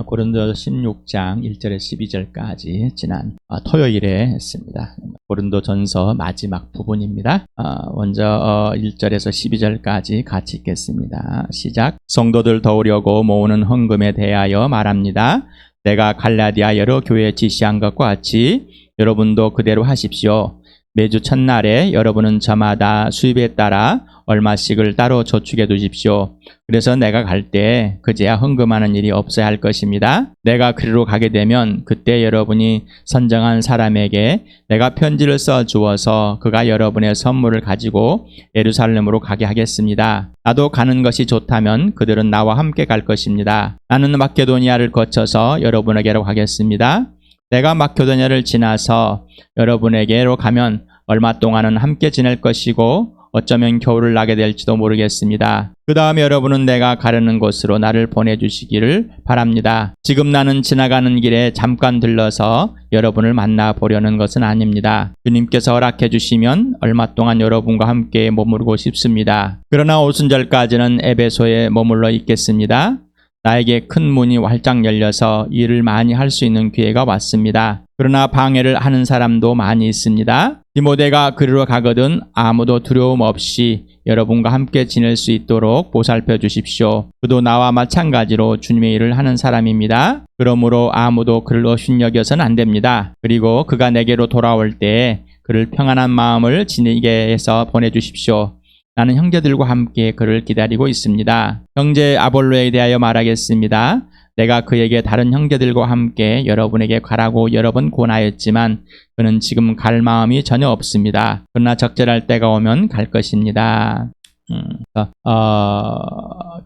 고린도 16장 1절에서 12절까지 지난 토요일에 했습니다. 고린도 전서 마지막 부분입니다. 먼저 1절에서 12절까지 같이 읽겠습니다. 시작. 성도들 도우려고 모으는 헌금에 대하여 말합니다. 내가 갈라디아 여러 교회에 지시한 것과 같이 여러분도 그대로 하십시오. 매주 첫날에 여러분은 저마다 수입에 따라 얼마씩을 따로 저축해 두십시오. 그래서 내가 갈 때 그제야 헌금하는 일이 없어야 할 것입니다. 내가 그리로 가게 되면 그때 여러분이 선정한 사람에게 내가 편지를 써 주어서 그가 여러분의 선물을 가지고 예루살렘으로 가게 하겠습니다. 나도 가는 것이 좋다면 그들은 나와 함께 갈 것입니다. 나는 마케도니아를 거쳐서 여러분에게로 가겠습니다. 내가 마케도니아를 지나서 여러분에게로 가면 얼마 동안은 함께 지낼 것이고 어쩌면 겨울을 나게 될지도 모르겠습니다. 그 다음에 여러분은 내가 가려는 곳으로 나를 보내주시기를 바랍니다. 지금 나는 지나가는 길에 잠깐 들러서 여러분을 만나보려는 것은 아닙니다. 주님께서 허락해 주시면 얼마 동안 여러분과 함께 머무르고 싶습니다. 그러나 오순절까지는 에베소에 머물러 있겠습니다. 나에게 큰 문이 활짝 열려서 일을 많이 할 수 있는 기회가 왔습니다. 그러나 방해를 하는 사람도 많이 있습니다. 디모데가 그리로 가거든 아무도 두려움 없이 여러분과 함께 지낼 수 있도록 보살펴 주십시오. 그도 나와 마찬가지로 주님의 일을 하는 사람입니다. 그러므로 아무도 그를 업신여겨서는 안 됩니다. 그리고 그가 내게로 돌아올 때 그를 평안한 마음을 지니게 해서 보내주십시오. 나는 형제들과 함께 그를 기다리고 있습니다. 형제 아볼로에 대하여 말하겠습니다. 내가 그에게 다른 형제들과 함께 여러분에게 가라고 여러 번 권하였지만 그는 지금 갈 마음이 전혀 없습니다. 그러나 적절할 때가 오면 갈 것입니다.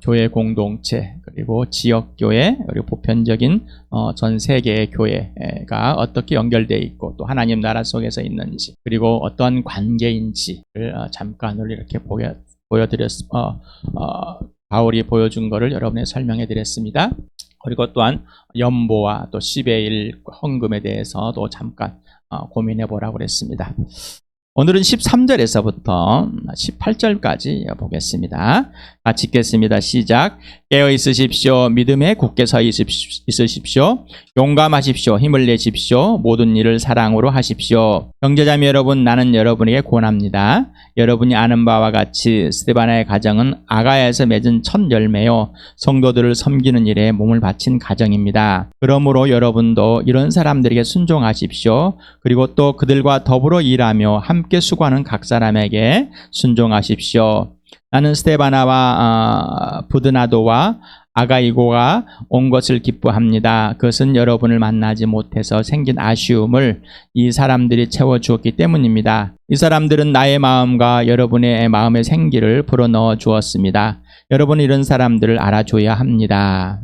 교회 공동체 그리고 지역교회 그리고 보편적인 전 세계의 교회가 어떻게 연결되어 있고 또 하나님 나라 속에서 있는지 그리고 어떠한 관계인지를 잠깐으로 이렇게 바울이 보여준 것을 여러분에 설명해 드렸습니다. 그리고 또한 연보와 또 10의 1 헌금에 대해서도 잠깐 고민해 보라고 그랬습니다. 오늘은 13절에서부터 18절까지 보겠습니다. 같이 읽겠습니다. 시작. 깨어 있으십시오. 믿음에 굳게 서 있으십시오. 용감하십시오. 힘을 내십시오. 모든 일을 사랑으로 하십시오. 형제자매 여러분, 나는 여러분에게 권합니다. 여러분이 아는 바와 같이 스데바나의 가정은 아가야에서 맺은 첫 열매요 성도들을 섬기는 일에 몸을 바친 가정입니다. 그러므로 여러분도 이런 사람들에게 순종하십시오. 그리고 또 그들과 더불어 일하며 함께 수고하는 각 사람에게 순종하십시오. 나는 스데바나와 부드나도와 아가이고가 온 것을 기뻐합니다. 그것은 여러분을 만나지 못해서 생긴 아쉬움을 이 사람들이 채워주었기 때문입니다. 이 사람들은 나의 마음과 여러분의 마음의 생기를 불어넣어 주었습니다. 여러분 이런 사람들을 알아줘야 합니다.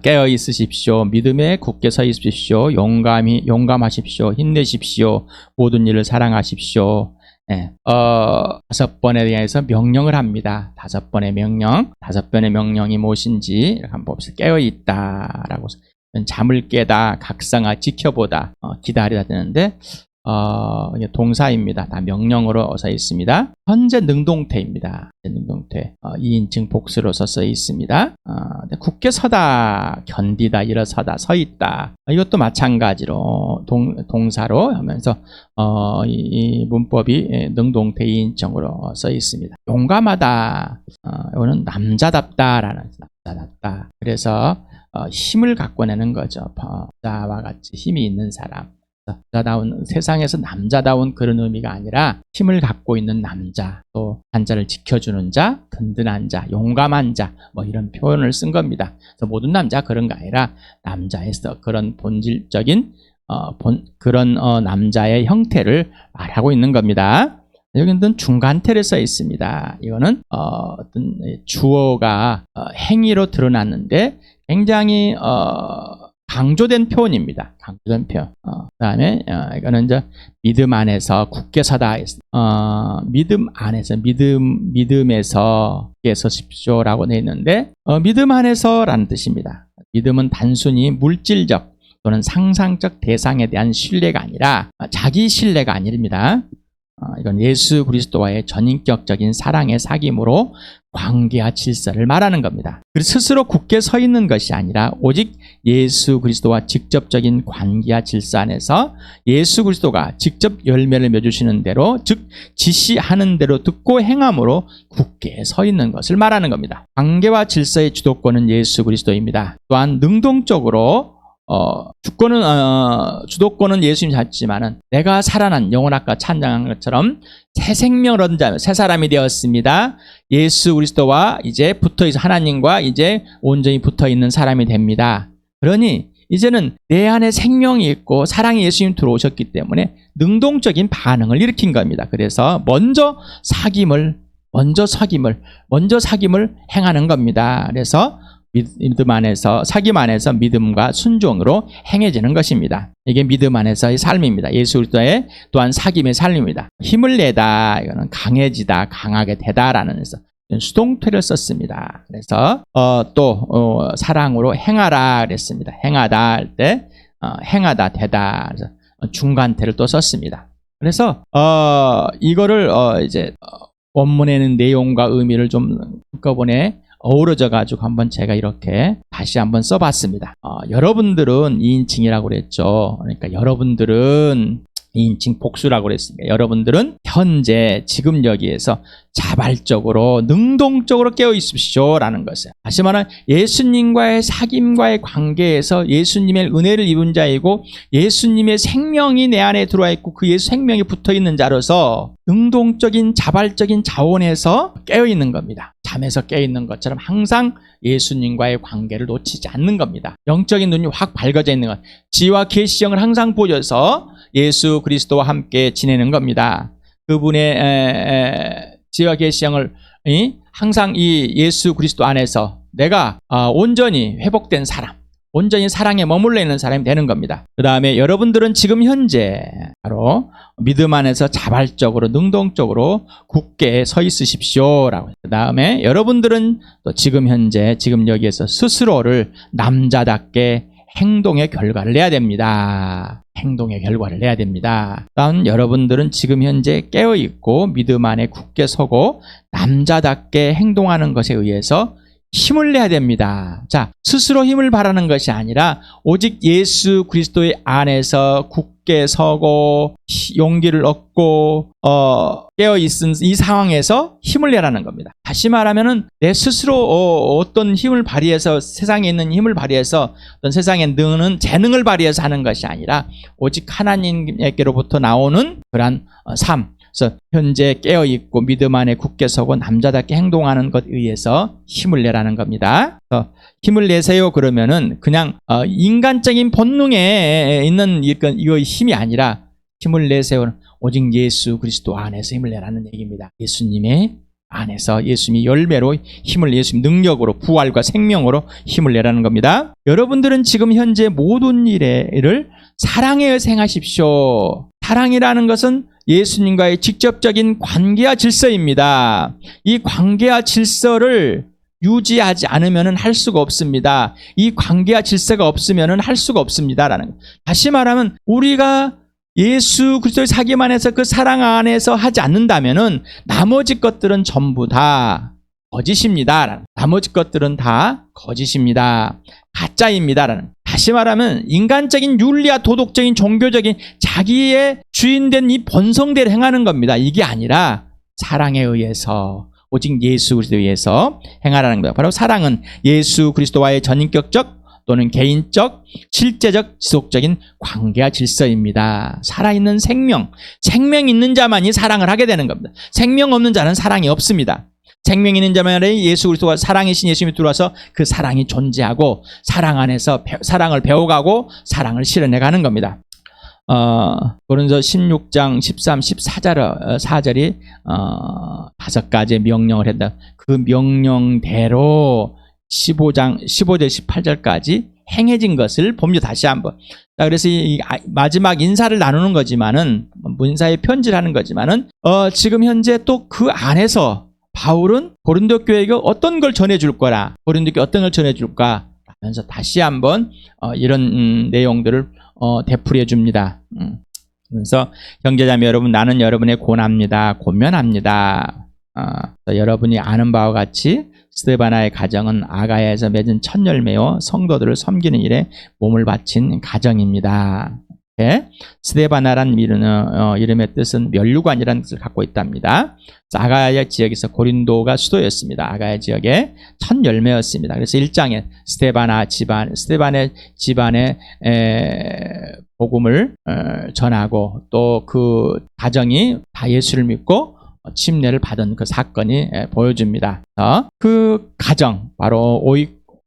깨어 있으십시오. 믿음에 굳게 서 있으십시오. 용감하십시오. 힘내십시오. 모든 일을 사랑하십시오. 5번에 대해서 명령을 합니다. 5번의 명령. 5번의 명령이 무엇인지 한번 봅시다. 깨어있다라고 잠을 깨다, 각성하, 지켜보다, 기다리다 되는데 동사입니다. 다 명령으로 써 있습니다. 현재 능동태입니다. 능동태 2인칭 복수로서 써 있습니다. 굳게 서다, 견디다, 일어서다, 서 있다. 이것도 마찬가지로 동사로 하면서 이 문법이 능동태 2인칭으로 써 있습니다. 용감하다. 이거는 남자답다라는 남자답다. 그래서 힘을 갖고 내는 거죠. 자와 같이 힘이 있는 사람. 남자다운 세상에서 남자다운 그런 의미가 아니라 힘을 갖고 있는 남자, 또 한자를 지켜주는 자, 든든한 자, 용감한 자, 이런 표현을 쓴 겁니다. 그래서 모든 남자 그런 거 아니라 남자에서 그런 본질적인 그런 남자의 형태를 말하고 있는 겁니다. 여기는 중간태를 써 있습니다. 이거는 어떤 주어가 행위로 드러났는데 굉장히 강조된 표현입니다. 강조된 표현. 그다음에 이거는 이제 믿음 안에서 굳게 서다. 믿음 안에서 믿음에서 굳게 서십시오라고 되어 있는데 믿음 안에서라는 뜻입니다. 믿음은 단순히 물질적 또는 상상적 대상에 대한 신뢰가 아니라 자기 신뢰가 아닙니다. 이건 예수 그리스도와의 전인격적인 사랑의 사귐으로 관계와 질서를 말하는 겁니다. 그래서 스스로 굳게 서 있는 것이 아니라 오직 예수 그리스도와 직접적인 관계와 질서 안에서 예수 그리스도가 직접 열매를 맺으시는 대로, 즉 지시하는 대로 듣고 행함으로 굳게 서 있는 것을 말하는 겁니다. 관계와 질서의 주도권은 예수 그리스도입니다. 또한 능동적으로 주도권은 예수님이 잡지만은 내가 살아난 영혼 아까 찬양한 것처럼 새 생명을 얻은 자면 새 사람이 되었습니다. 예수 그리스도와 이제 붙어있어 하나님과 이제 온전히 붙어있는 사람이 됩니다. 그러니 이제는 내 안에 생명이 있고 사랑의 예수님이 들어오셨기 때문에 능동적인 반응을 일으킨 겁니다. 그래서 먼저 사귐을 행하는 겁니다. 그래서 믿음 안에서, 사귐 안에서 믿음과 순종으로 행해지는 것입니다. 이게 믿음 안에서의 삶입니다. 예수 그리스도의 또한 사귐의 삶입니다. 힘을 내다, 이거는 강해지다, 강하게 되다라는 데서 수동태를 썼습니다. 그래서 또 사랑으로 행하라 그랬습니다. 행하다 할 때 행하다, 되다, 그래서 중간태를 또 썼습니다. 그래서 이거를 이제 원문에는 내용과 의미를 좀 한꺼번에 어우러져 가지고 한번 제가 이렇게 다시 한번 써봤습니다. 여러분들은 2인칭이라고 그랬죠. 그러니까 여러분들은 2인칭 복수라고 그랬습니다. 여러분들은 현재 지금 여기에서 자발적으로 능동적으로 깨어 있으십시오 라는 것이에요. 다시 말하면 예수님과의 사귐과의 관계에서 예수님의 은혜를 입은 자이고 예수님의 생명이 내 안에 들어와 있고 그 예수 생명이 붙어있는 자로서 능동적인 자발적인 자원에서 깨어 있는 겁니다. 잠에서 깨어 있는 것처럼 항상 예수님과의 관계를 놓치지 않는 겁니다. 영적인 눈이 확 밝아져 있는 것, 지와 계시형을 항상 보여서 예수 그리스도와 함께 지내는 겁니다. 그분의 지와 계시형을 항상 이 예수 그리스도 안에서 내가 온전히 회복된 사람, 온전히 사랑에 머물러 있는 사람이 되는 겁니다. 그 다음에 여러분들은 지금 현재 바로 믿음 안에서 자발적으로 능동적으로 굳게 서 있으십시오 라고. 그 다음에 여러분들은 또 지금 현재 지금 여기에서 스스로를 남자답게 행동의 결과를 내야 됩니다. 행동의 결과를 내야 됩니다. 다음 여러분들은 지금 현재 깨어있고 믿음 안에 굳게 서고 남자답게 행동하는 것에 의해서 힘을 내야 됩니다. 자, 스스로 힘을 바라는 것이 아니라 오직 예수 그리스도의 안에서 굳게 서고 용기를 얻고 깨어있은 이 상황에서 힘을 내라는 겁니다. 다시 말하면은 내 스스로 어떤 힘을 발휘해서 세상에 있는 힘을 발휘해서 어떤 세상에 느는 재능을 발휘해서 하는 것이 아니라 오직 하나님께로부터 나오는 그러한 삶, 그래서 현재 깨어있고 믿음 안에 굳게 서고 남자답게 행동하는 것에 의해서 힘을 내라는 겁니다. 힘을 내세요 그러면은 그냥 인간적인 본능에 있는 이거 힘이 아니라 힘을 내세요는 오직 예수 그리스도 안에서 힘을 내라는 얘기입니다. 예수님의 안에서 예수님이 열매로 힘을, 예수님 능력으로 부활과 생명으로 힘을 내라는 겁니다. 여러분들은 지금 현재 모든 일을 사랑에 행하십시오. 사랑이라는 것은 예수님과의 직접적인 관계와 질서입니다. 이 관계와 질서를 유지하지 않으면 할 수가 없습니다. 이 관계와 질서가 없으면 할 수가 없습니다라는 것. 다시 말하면 우리가 예수 그리스도의 사귐 안에서 그 사랑 안에서 하지 않는다면은 나머지 것들은 전부 다 거짓입니다. 나머지 것들은 다 거짓입니다. 가짜입니다라는. 다시 말하면 인간적인 윤리와 도덕적인 종교적인 자기의 주인된 이 본성대로 행하는 겁니다. 이게 아니라 사랑에 의해서 오직 예수 그리스도에 의해서 행하라는 거예요. 바로 사랑은 예수 그리스도와의 전인격적 또는 개인적, 실제적, 지속적인 관계와 질서입니다. 살아있는 생명 있는 자만이 사랑을 하게 되는 겁니다. 생명 없는 자는 사랑이 없습니다. 생명 있는 자만이 예수 그리스도가 사랑이신 예수님이 들어와서 그 사랑이 존재하고 사랑 안에서 사랑을 배워가고 사랑을 실현해가는 겁니다. 고린도 16장 13, 14절이 5가지의 명령을 했다. 그 명령대로 15절 18절까지 행해진 것을 봅니다. 다시 한번. 자, 그래서 이 마지막 인사를 나누는 거지만은, 인사의 편지를 하는 거지만은, 지금 현재 또 그 안에서 바울은 고린도 교회에게 어떤 걸 전해줄 거라, 고린도 교회 어떤 걸 전해줄까 하면서 다시 한번 이런 내용들을 되풀이해 줍니다. 그래서 형제자매 여러분, 나는 여러분의 고납니다. 권면합니다. 여러분이 아는 바와 같이 스데바나의 가정은 아가야에서 맺은 첫 열매요 성도들을 섬기는 일에 몸을 바친 가정입니다. 네? 스데바나란 이름의 뜻은 멸류관이라는 뜻을 갖고 있답니다. 아가야 지역에서 고린도가 수도였습니다. 아가야 지역의 첫 열매였습니다. 그래서 1장에 스데반의 집안에 복음을 전하고 또 그 가정이 다 예수를 믿고 침례를 받은 그 사건이 보여줍니다. 그 가정, 바로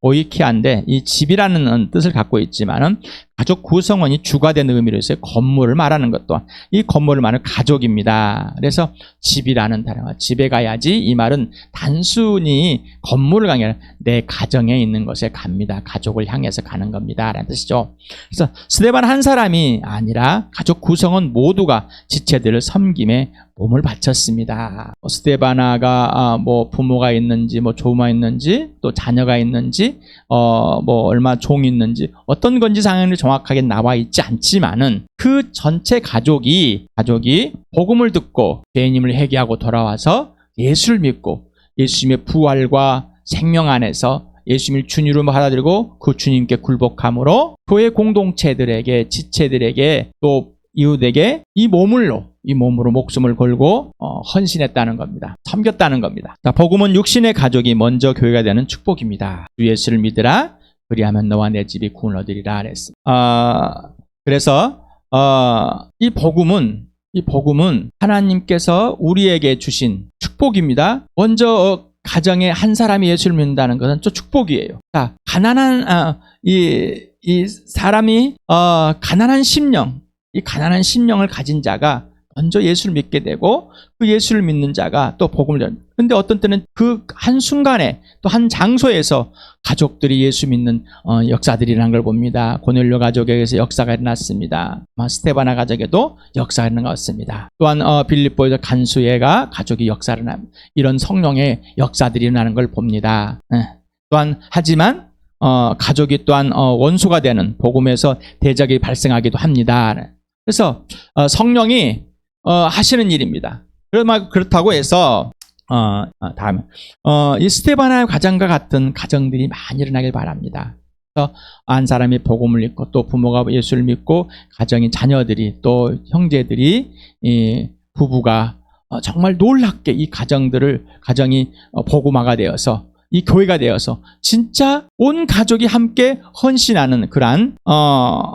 오이키아인데, 이 집이라는 뜻을 갖고 있지만은 가족 구성원이 주가 된 의미로 해서 건물을 말하는 것도, 이 건물을 말하는 가족입니다. 그래서 집이라는 단어가, 집에 가야지, 이 말은 단순히 건물을 가는 게 아니라 내 가정에 있는 것에 갑니다. 가족을 향해서 가는 겁니다 라는 뜻이죠. 그래서 스데반 한 사람이 아니라 가족 구성원 모두가 지체들을 섬김에 몸을 바쳤습니다. 스데바나가 뭐 부모가 있는지, 뭐 조부가 있는지, 또 자녀가 있는지, 뭐 얼마 종이 있는지, 어떤 건지 상황이 정확하게 나와 있지 않지만은 그 전체 가족이 복음을 듣고 죄인임을 회개하고 돌아와서 예수를 믿고 예수님의 부활과 생명 안에서 예수님을 주님으로 받아들이고 그 주님께 굴복함으로 교회 공동체들에게, 지체들에게, 또 이웃에게 이 몸으로 목숨을 걸고 헌신했다는 겁니다. 섬겼다는 겁니다. 자, 복음은 육신의 가족이 먼저 교회가 되는 축복입니다. 주 예수를 믿으라, 그리하면 너와 내 집이 구원을 얻으리라 그랬습니다. 그래서 이 복음은 하나님께서 우리에게 주신 축복입니다. 먼저 가정에 한 사람이 예수를 믿는다는 것은 또 축복이에요. 자, 가난한 이 사람이 가난한 심령, 이 가난한 심령을 가진 자가 먼저 예수를 믿게 되고 그 예수를 믿는 자가 또 복음을 전합니다. 근데 어떤 때는 그 한순간에 또 한 장소에서 가족들이 예수 믿는 역사들이라는 걸 봅니다. 고넬료 가족에게서 역사가 일어났습니다. 스데바나 가족에도 역사가 일어난 것 같습니다. 또한 빌립보에서 간수회가 가족이 역사를 합니다. 이런 성령의 역사들이 일어나는 걸 봅니다. 또한 하지만 가족이 또한 원수가 되는 복음에서 대적이 발생하기도 합니다. 그래서 성령이 하시는 일입니다. 그렇다고 해서 다음에 이 스데바나의 가정과 같은 가정들이 많이 일어나길 바랍니다. 그래서 한 사람이 복음을 믿고 또 부모가 예수를 믿고 가정의 자녀들이 또 형제들이 부부가 정말 놀랍게 이 가정이 복음화가 되어서 이 교회가 되어서 진짜 온 가족이 함께 헌신하는 그러한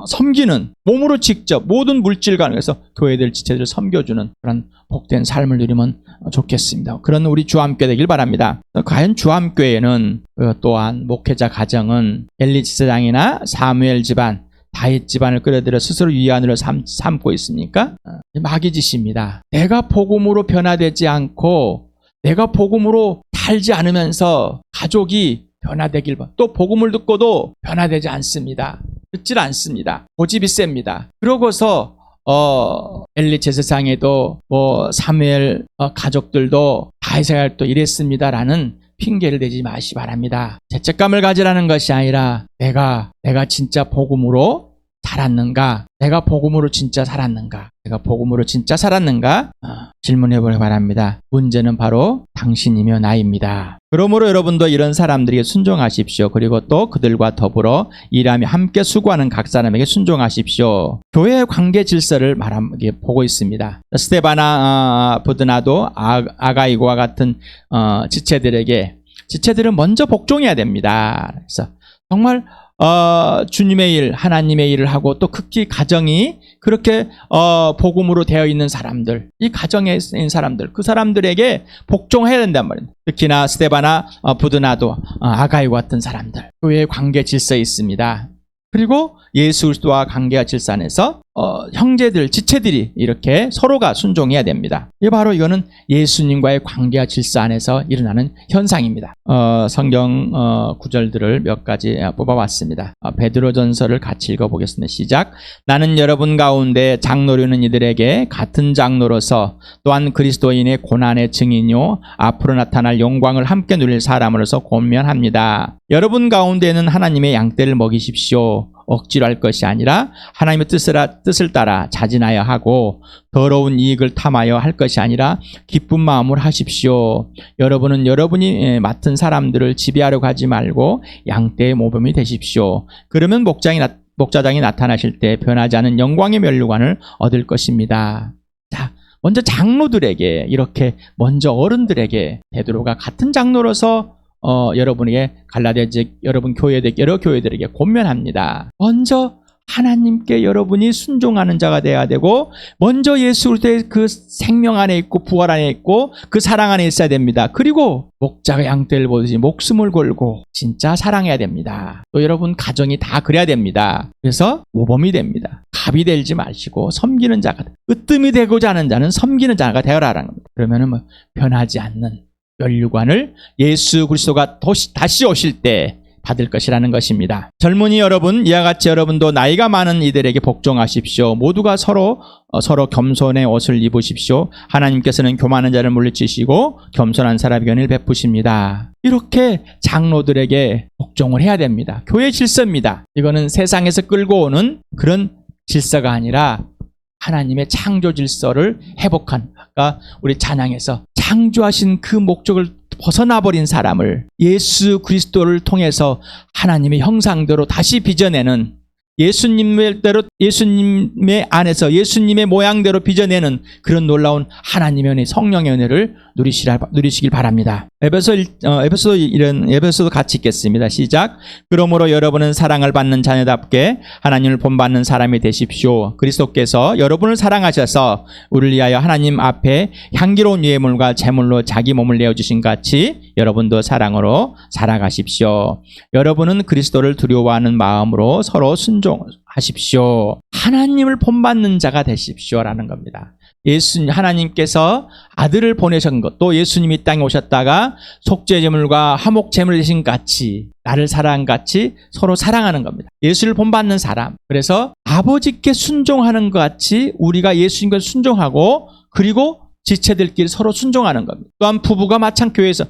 섬기는, 몸으로 직접 모든 물질과 그래서 교회들 지체들을 섬겨주는 그런 복된 삶을 누리면 좋겠습니다. 그런 우리 주함교회 되길 바랍니다. 과연 주함교회는 또한 목회자 가정은 엘리 지사장이나 사무엘 집안, 다윗 집안을 끌어들여 스스로 위안으로 삼고 있습니까? 마귀 짓입니다. 내가 복음으로 변화되지 않고 내가 복음으로 살지 않으면서 가족이 변화되길 또 복음을 듣고도 변화되지 않습니다. 듣질 않습니다. 고집이 셉니다. 그러고서 엘리 제사장에도 사무엘 가족들도 다윗의 또 이랬습니다라는 핑계를 대지 마시기 바랍니다. 죄책감을 가지라는 것이 아니라 내가 진짜 복음으로 살았는가? 내가 복음으로 진짜 살았는가? 질문해보기 바랍니다. 문제는 바로 당신이며 나입니다. 그러므로 여러분도 이런 사람들에게 순종하십시오. 그리고 또 그들과 더불어 일하며 함께 수고하는 각 사람에게 순종하십시오. 교회의 관계 질서를 보고 있습니다. 스데바나, 부드나도, 아가이고와 같은 지체들은 먼저 복종해야 됩니다. 그래서 정말 주님의 일, 하나님의 일을 하고 또 극히 가정이 그렇게 복음으로 되어 있는 사람들, 이 가정에 있는 사람들, 그 사람들에게 복종해야 된단 말이에요. 특히나 스데바나, 부드나도, 아가이와 같은 사람들, 교회의 관계 질서에 있습니다. 그리고 예수 그리스도와 관계가 질서 안에서 형제들, 지체들이 이렇게 서로가 순종해야 됩니다. 이거는 예수님과의 관계와 질서 안에서 일어나는 현상입니다. 성경 구절들을 몇 가지 뽑아봤습니다. 베드로전서를 같이 읽어보겠습니다. 시작. 나는 여러분 가운데 장로류는 이들에게 같은 장로로서 또한 그리스도인의 고난의 증인요 앞으로 나타날 영광을 함께 누릴 사람으로서 권면합니다. 여러분 가운데는 하나님의 양떼를 먹이십시오. 억지로 할 것이 아니라 하나님의 뜻을 따라 자진하여 하고 더러운 이익을 탐하여 할 것이 아니라 기쁜 마음으로 하십시오. 여러분은 여러분이 맡은 사람들을 지배하려고 하지 말고 양떼의 모범이 되십시오. 그러면 목자장이 나타나실 때 변하지 않은 영광의 면류관을 얻을 것입니다. 자, 먼저 장로들에게, 이렇게 먼저 어른들에게 베드로가 같은 장로로서 여러분에게 갈라디아 즉 여러분 여러 교회들에게 권면합니다. 먼저 하나님께 여러분이 순종하는 자가 되어야 되고, 먼저 예수 그리스도의 그 생명 안에 있고 부활 안에 있고 그 사랑 안에 있어야 됩니다. 그리고 목자가 양떼를 보듯이 목숨을 걸고 진짜 사랑해야 됩니다. 또 여러분 가정이 다 그래야 됩니다. 그래서 모범이 됩니다. 갑이 되지 마시고 섬기는 자가, 으뜸이 되고자 하는 자는 섬기는 자가 되어라라는 겁니다. 그러면은 변하지 않는 면류관을 예수 그리스도가 다시 오실 때 받을 것이라는 것입니다. 젊은이 여러분, 이와 같이 여러분도 나이가 많은 이들에게 복종하십시오. 모두가 서로 겸손의 옷을 입으십시오. 하나님께서는 교만한 자를 물리치시고 겸손한 사람에게 은혜를 베푸십니다. 이렇게 장로들에게 복종을 해야 됩니다. 교회 질서입니다. 이거는 세상에서 끌고 오는 그런 질서가 아니라 하나님의 창조 질서를 회복한, 아까 우리 찬양에서 창조하신 그 목적을 벗어나버린 사람을 예수 그리스도를 통해서 하나님의 형상대로 다시 빚어내는, 예수님의 안에서 예수님의 모양대로 빚어내는 그런 놀라운 하나님의 은혜, 성령의 은혜를 누리시길 바랍니다. 에베소도 같이 읽겠습니다. 시작. 그러므로 여러분은 사랑을 받는 자녀답게 하나님을 본받는 사람이 되십시오. 그리스도께서 여러분을 사랑하셔서 우리를 위하여 하나님 앞에 향기로운 예물과 제물로 자기 몸을 내어주신 같이 여러분도 사랑으로 살아가십시오. 여러분은 그리스도를 두려워하는 마음으로 서로 순종하십시오. 하나님을 본받는 자가 되십시오라는 겁니다. 하나님께서 아들을 보내신 것, 또 예수님이 땅에 오셨다가 속죄제물과 화목제물을 드신 같이, 나를 사랑한 같이 서로 사랑하는 겁니다. 예수를 본받는 사람. 그래서 아버지께 순종하는 것 같이 우리가 예수님께 순종하고, 그리고 지체들끼리 서로 순종하는 겁니다. 또한 부부가 교회에서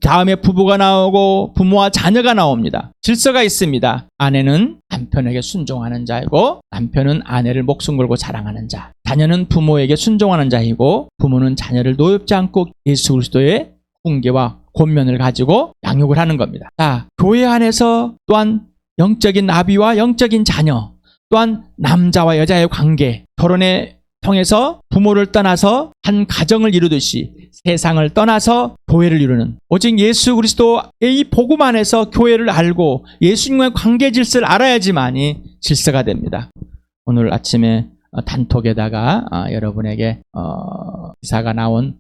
다음에 부부가 나오고 부모와 자녀가 나옵니다. 질서가 있습니다. 아내는 남편에게 순종하는 자이고, 남편은 아내를 목숨 걸고 사랑하는 자, 자녀는 부모에게 순종하는 자이고, 부모는 자녀를 노엽지 않고 예수 그리스도의 훈계와 권면을 가지고 양육을 하는 겁니다. 자, 교회 안에서 또한 영적인 아비와 영적인 자녀, 또한 남자와 여자의 관계, 결혼에 통해서 부모를 떠나서 한 가정을 이루듯이 세상을 떠나서 교회를 이루는, 오직 예수 그리스도의 이 복음 안에서 교회를 알고 예수님과의 관계 질서를 알아야지만이 질서가 됩니다. 오늘 아침에 단톡에다가 여러분에게 기사가 나온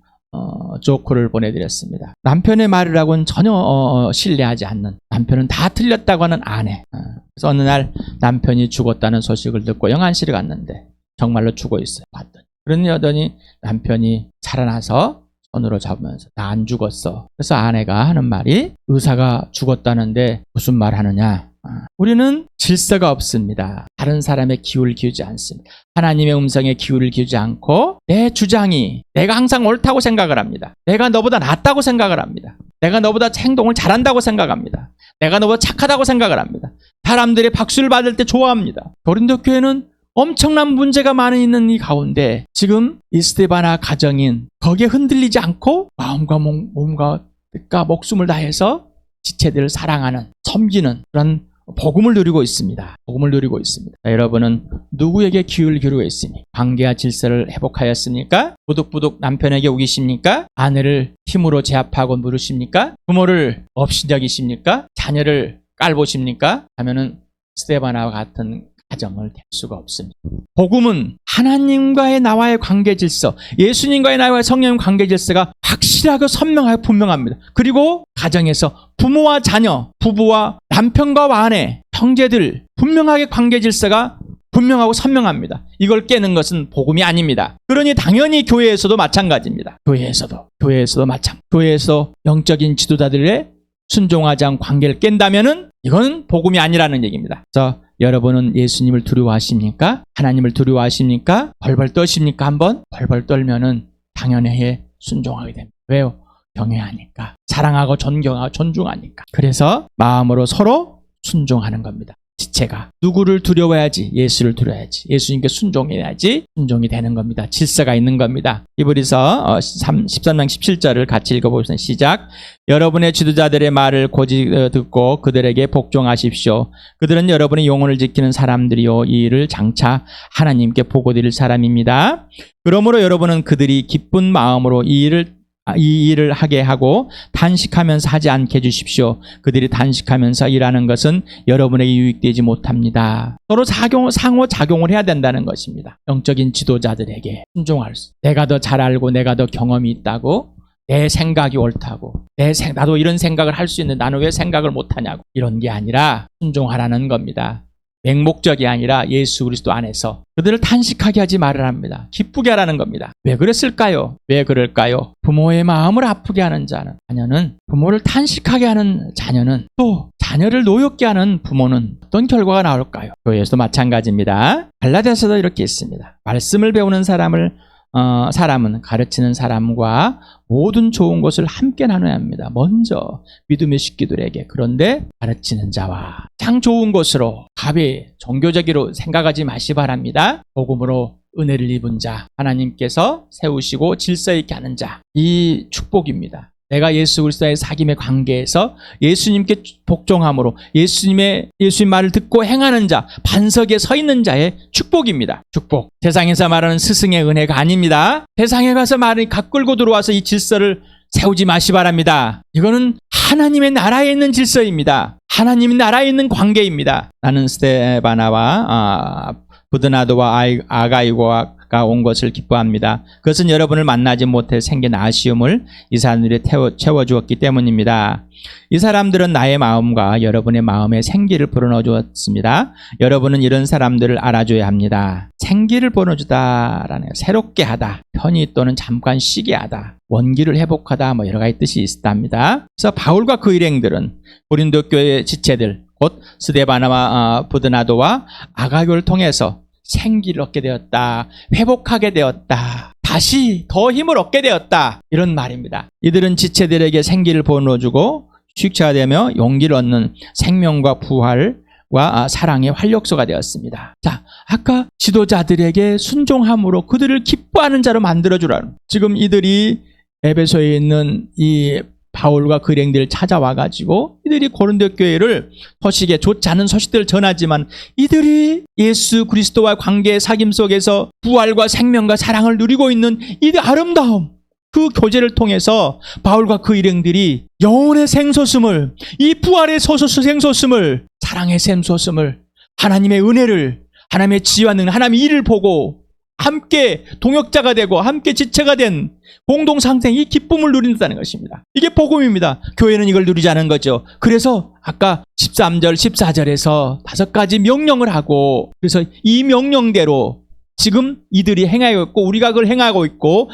조커를 보내드렸습니다. 남편의 말이라고는 전혀 신뢰하지 않는, 남편은 다 틀렸다고 하는 아내. 그래서 어느 날 남편이 죽었다는 소식을 듣고 영안실에 갔는데 정말로 죽어 있어요. 봤더니. 그러더니 남편이 살아나서 손으로 잡으면서 나 안 죽었어. 그래서 아내가 하는 말이, 의사가 죽었다는데 무슨 말 하느냐. 우리는 질서가 없습니다. 다른 사람의 기울을 기우지 않습니다. 하나님의 음성에 기울을 기우지 않고 내 주장이, 내가 항상 옳다고 생각을 합니다. 내가 너보다 낫다고 생각을 합니다. 내가 너보다 행동을 잘한다고 생각합니다. 내가 너보다 착하다고 생각을 합니다. 사람들이 박수를 받을 때 좋아합니다. 고린도 교회는 엄청난 문제가 많이 있는 이 가운데 지금 이스테바나 가정인 거기에 흔들리지 않고 마음과 몸과 뜻과 목숨을 다해서 지체들을 사랑하는, 섬기는 그런 복음을 누리고 있습니다. 복음을 누리고 있습니다. 자, 여러분은 누구에게 기울을 기울이고 있으니? 관계와 질서를 회복하였습니까? 부득부득 남편에게 우기십니까? 아내를 힘으로 제압하고 물으십니까? 부모를 업신여기십니까? 자녀를 깔보십니까? 하면은 스테바나와 같은 가정을 될 수가 없습니다. 복음은 하나님과의 나와의 관계 질서, 예수님과의 나와의 성령의 관계 질서가 확실하고 선명하고 분명합니다. 그리고 가정에서 부모와 자녀, 부부와 남편과 아내, 형제들 분명하게 관계 질서가 분명하고 선명합니다. 이걸 깨는 것은 복음이 아닙니다. 그러니 당연히 교회에서도 마찬가지입니다. 교회에서 영적인 지도자들의 순종하지 않은 관계를 깬다면은 이건 복음이 아니라는 얘기입니다. 그래서 여러분은 예수님을 두려워하십니까? 하나님을 두려워하십니까? 벌벌 떠십니까? 한번 벌벌 떨면은 당연히 순종하게 됩니다. 왜요? 경외하니까, 사랑하고 존경하고 존중하니까. 그래서 마음으로 서로 순종하는 겁니다. 지체가 누구를 두려워야지? 예수를 두려워야지. 예수님께 순종해야지 순종이 되는 겁니다. 질서가 있는 겁니다. 히브리서 13장 17절을 같이 읽어보겠습니다. 시작. 여러분의 지도자들의 말을 고지 듣고 그들에게 복종하십시오. 그들은 여러분의 영혼을 지키는 사람들이요 이 일을 장차 하나님께 보고드릴 사람입니다. 그러므로 여러분은 그들이 기쁜 마음으로 이 일을 하게 하고 단식하면서 하지 않게 해주십시오. 그들이 단식하면서 일하는 것은 여러분에게 유익되지 못합니다. 서로 상호작용을 해야 된다는 것입니다. 영적인 지도자들에게 순종할 수. 내가 더 잘 알고 내가 더 경험이 있다고 내 생각이 옳다고 나도 이런 생각을 할 수 있는데 나는 왜 생각을 못하냐고 이런 게 아니라 순종하라는 겁니다. 맹목적이 아니라 예수 그리스도 안에서 그들을 탄식하게 하지 말을 합니다. 기쁘게 하라는 겁니다. 왜 그랬을까요? 왜 그럴까요? 부모의 마음을 아프게 하는 자녀는 부모를 탄식하게 하는 자녀는 또 자녀를 노엽게 하는 부모는 어떤 결과가 나올까요? 교회에서도 마찬가지입니다. 갈라디아서도 이렇게 있습니다. 말씀을 배우는 사람은 가르치는 사람과 모든 좋은 것을 함께 나눠야 합니다. 먼저 믿음의 식구들에게. 그런데 가르치는 자와 가장 좋은 것으로 가벼이 종교적으로 생각하지 마시 바랍니다. 복음으로 은혜를 입은 자, 하나님께서 세우시고 질서 있게 하는 자, 이 축복입니다. 내가 예수 그리스도의 사귐의 관계에서 예수님께 복종함으로 예수님 말을 듣고 행하는 자, 반석에 서 있는 자의 축복입니다. 축복. 세상에서 말하는 스승의 은혜가 아닙니다. 세상에 가서 말을 끌고 들어와서 이 질서를 세우지 마시 바랍니다. 이거는 하나님의 나라에 있는 질서입니다. 하나님의 나라에 있는 관계입니다. 나는 스데바나와 부드나도와 아가이고가 온 것을 기뻐합니다. 그것은 여러분을 만나지 못해 생긴 아쉬움을 이 사람들이 채워주었기 때문입니다. 이 사람들은 나의 마음과 여러분의 마음에 생기를 불어넣어 주었습니다. 여러분은 이런 사람들을 알아줘야 합니다. 생기를 불어넣어주다라는 새롭게 하다, 편히 또는 잠깐 쉬게 하다, 원기를 회복하다, 여러 가지 뜻이 있답니다. 그래서 바울과 그 일행들은 고린도 교회의 지체들, 곧 스데바나와 부드나도와 아가교를 통해서 생기를 얻게 되었다. 회복하게 되었다. 다시 더 힘을 얻게 되었다. 이런 말입니다. 이들은 지체들에게 생기를 불어넣어주고 수익자되며 용기를 얻는 생명과 부활과 사랑의 활력소가 되었습니다. 자, 아까 지도자들에게 순종함으로 그들을 기뻐하는 자로 만들어주라는. 지금 이들이 에베소에 있는 이 바울과 그 일행들을 찾아와가지고 이들이 고린도 교회를 소식에 좋지 않은 소식들을 전하지만 이들이 예수 그리스도와 관계의 사귐 속에서 부활과 생명과 사랑을 누리고 있는 이 아름다움, 그 교제를 통해서 바울과 그 일행들이 영혼의 생솟음을, 이 부활의 생솟음을, 사랑의 샘솟음을, 하나님의 은혜를, 하나님의 지혜와 능력, 하나님의 일을 보고 함께 동역자가 되고 함께 지체가 된 공동상생, 이 기쁨을 누린다는 것입니다. 이게 복음입니다. 교회는 이걸 누리지 않은 거죠. 그래서 아까 13절, 14절에서 5가지 명령을 하고, 그래서 이 명령대로 지금 이들이 행하고 있고 우리가 그걸 행하고 있고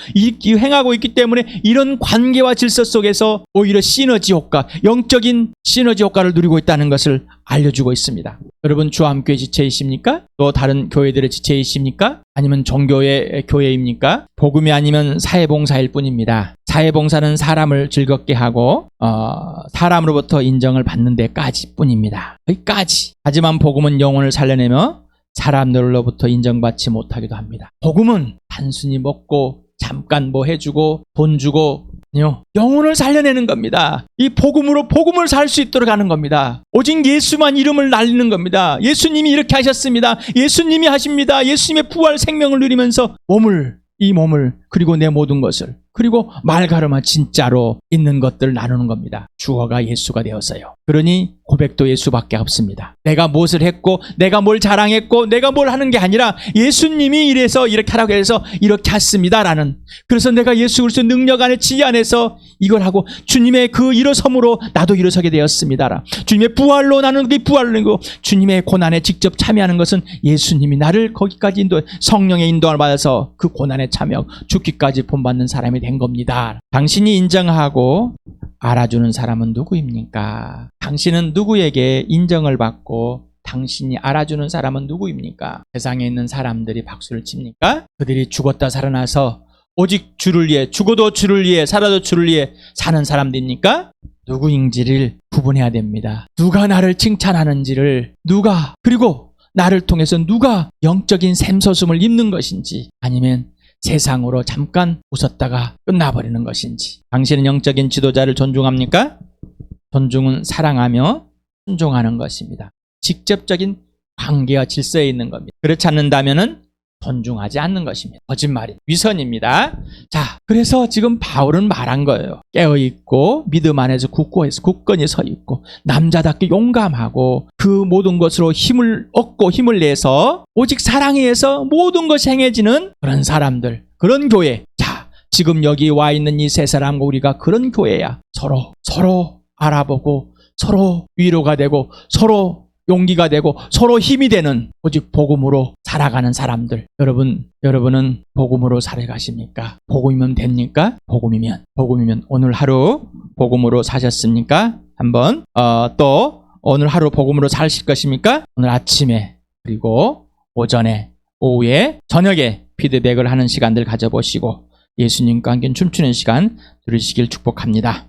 행하고 있기 때문에 이런 관계와 질서 속에서 오히려 시너지 효과, 영적인 시너지 효과를 누리고 있다는 것을 알려주고 있습니다. 여러분 주암교회 지체이십니까? 또 다른 교회들의 지체이십니까? 아니면 종교의 교회입니까? 복음이 아니면 사회봉사일 뿐입니다. 사회봉사는 사람을 즐겁게 하고 사람으로부터 인정을 받는 데까지 뿐입니다. 여기까지. 하지만 복음은 영혼을 살려내며 사람들로부터 인정받지 못하기도 합니다. 복음은 단순히 먹고 잠깐 해주고 돈 주고 영혼을 살려내는 겁니다. 이 복음으로 복음을 살 수 있도록 하는 겁니다. 오직 예수만 이름을 날리는 겁니다. 예수님이 이렇게 하셨습니다. 예수님이 하십니다. 예수님의 부활 생명을 누리면서 이 몸을 그리고 내 모든 것을, 그리고 말가름한 진짜로 있는 것들을 나누는 겁니다. 주어가 예수가 되었어요. 그러니 고백도 예수밖에 없습니다. 내가 무엇을 했고 내가 뭘 자랑했고 내가 뭘 하는 게 아니라 예수님이 이래서 이렇게 하라고 해서 이렇게 했습니다라는, 그래서 내가 예수 그리스도 능력 안에 지혜 안에서 이걸 하고 주님의 그 일어섬으로 나도 일어서게 되었습니다. 주님의 부활로 나는 그 부활을 내고 주님의 고난에 직접 참여하는 것은 예수님이 나를 거기까지 성령의 인도를 받아서 그 고난에 참여 죽기까지 본받는 사람이 된 겁니다. 당신이 인정하고 알아주는 사람은 누구입니까? 당신은 누구에게 인정을 받고 당신이 알아주는 사람은 누구입니까? 세상에 있는 사람들이 박수를 칩니까? 그들이 죽었다 살아나서 오직 주를 위해, 죽어도 주를 위해, 살아도 주를 위해 사는 사람들입니까? 누구인지를 구분해야 됩니다. 누가 나를 칭찬하는지를 그리고 나를 통해서 누가 영적인 샘솟음을 입는 것인지 아니면 세상으로 잠깐 웃었다가 끝나버리는 것인지. 당신은 영적인 지도자를 존중합니까? 존중은 사랑하며 순종하는 것입니다. 직접적인 관계와 질서에 있는 겁니다. 그렇지 않는다면은 존중하지 않는 것입니다. 거짓말이 위선입니다. 자, 그래서 지금 바울은 말한 거예요. 깨어있고 믿음 안에서 굳건히 서 있고 남자답게 용감하고 그 모든 것으로 힘을 얻고 힘을 내서 오직 사랑에 의해서 모든 것이 행해지는 그런 사람들, 그런 교회. 자, 지금 여기 와 있는 이 세 사람과 우리가 그런 교회야. 서로 알아보고 서로 위로가 되고 서로 용기가 되고 서로 힘이 되는 오직 복음으로 살아가는 사람들. 여러분은 복음으로 살아가십니까? 복음이면 됩니까? 복음이면 오늘 하루 복음으로 사셨습니까? 한번 또 오늘 하루 복음으로 사실 것입니까? 오늘 아침에 그리고 오전에 오후에 저녁에 피드백을 하는 시간들 가져보시고 예수님과 함께 춤추는 시간 누리시길 축복합니다.